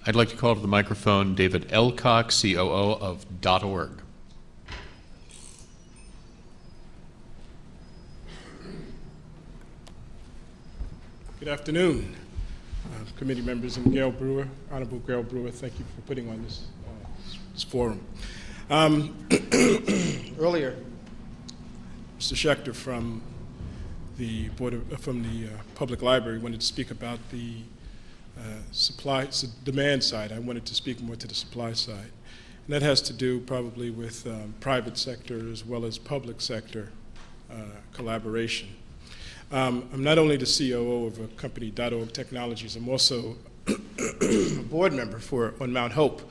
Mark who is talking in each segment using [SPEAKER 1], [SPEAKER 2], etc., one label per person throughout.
[SPEAKER 1] I'd like to call to the microphone David Elcock, COO of .org.
[SPEAKER 2] Good afternoon, committee members and Gail Brewer, Honorable Gail Brewer. Thank you for putting on this forum. Earlier, Mr. Schechter from the Public Library wanted to speak about the demand side. I wanted to speak more to the supply side. And that has to do probably with private sector as well as public sector collaboration. I'm not only the COO of a company, .org Technologies, I'm also a board member on Mount Hope.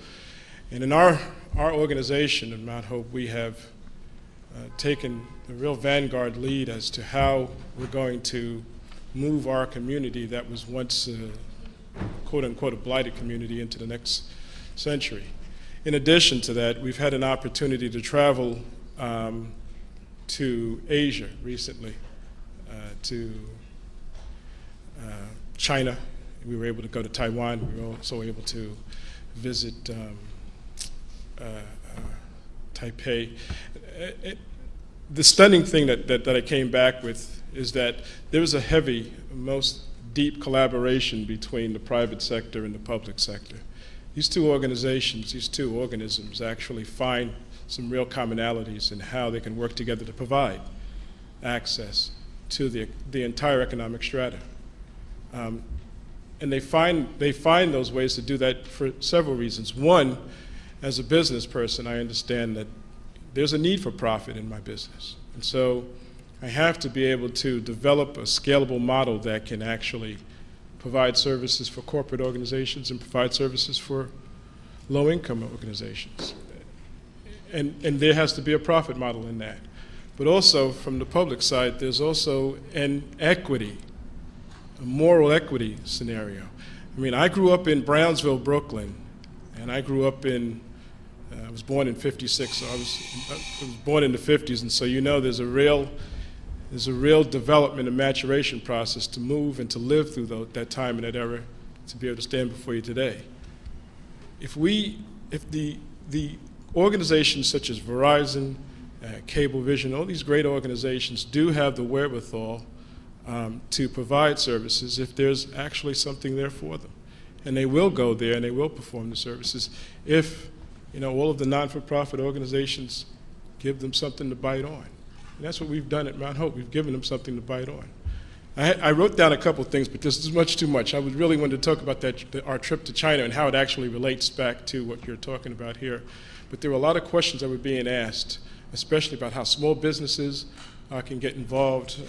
[SPEAKER 2] And in our organization at Mount Hope, we have taken the real vanguard lead as to how we're going to move our community that was once quote-unquote a blighted community into the next century. In addition to that, we've had an opportunity to travel to Asia recently, to China. We were able to go to Taiwan. We were also able to visit Taipei. The stunning thing that I came back with is that there was a heavy, most deep collaboration between the private sector and the public sector. These two organizations, these two organisms actually find some real commonalities in how they can work together to provide access to the entire economic strata. And they find those ways to do that for several reasons. One, as a business person, I understand that there's a need for profit in my business. And so I have to be able to develop a scalable model that can actually provide services for corporate organizations and provide services for low-income organizations. And there has to be a profit model in that. But also, from the public side, there's also an equity, a moral equity scenario. I mean, I grew up in Brownsville, Brooklyn, and I grew up in, I was born in '56, so I was born in the '50s, and so you know there's a real development and maturation process to move and to live through that time and that era to be able to stand before you today. If the organizations such as Verizon, Cablevision, all these great organizations do have the wherewithal to provide services if there's actually something there for them. And they will go there and they will perform the services if, you know, all of the non-for-profit organizations give them something to bite on. And that's what we've done at Mount Hope. We've given them something to bite on. I wrote down a couple of things, but this is much too much. I would really want to talk about our trip to China and how it actually relates back to what you're talking about here. But there were a lot of questions that were being asked, especially about how small businesses can get involved.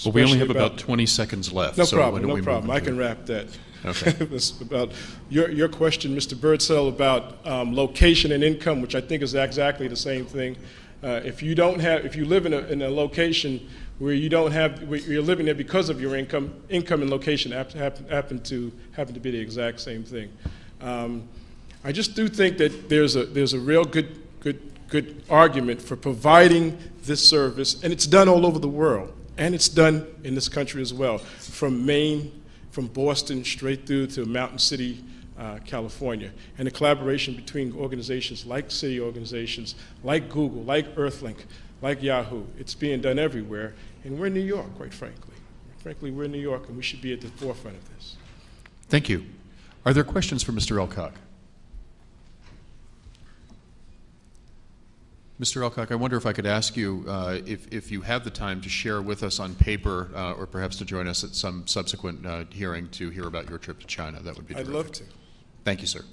[SPEAKER 1] Well, we only have about 20 seconds left.
[SPEAKER 2] No problem. I can wrap that.
[SPEAKER 1] Okay.
[SPEAKER 2] About your question, Mr. Birdsell, about location and income, which I think is exactly the same thing. If you live in a location where you're living there because of your income and location happen to be the exact same thing. I just do think that there's a real good argument for providing this service, and it's done all over the world, and it's done in this country as well, from Maine, from Boston, straight through to Mountain City, California. And the collaboration between organizations like city organizations, like Google, like Earthlink, like Yahoo, it's being done everywhere, and we're in New York, quite frankly. Frankly, we're in New York, and we should be at the forefront of this.
[SPEAKER 1] Thank you. Are there questions for Mr. Elcock? Mr. Elcock, I wonder if I could ask you if you have the time to share with us on paper or perhaps to join us at some subsequent hearing to hear about your trip to China. That would be terrific.
[SPEAKER 2] I'd love to.
[SPEAKER 1] Thank you, sir.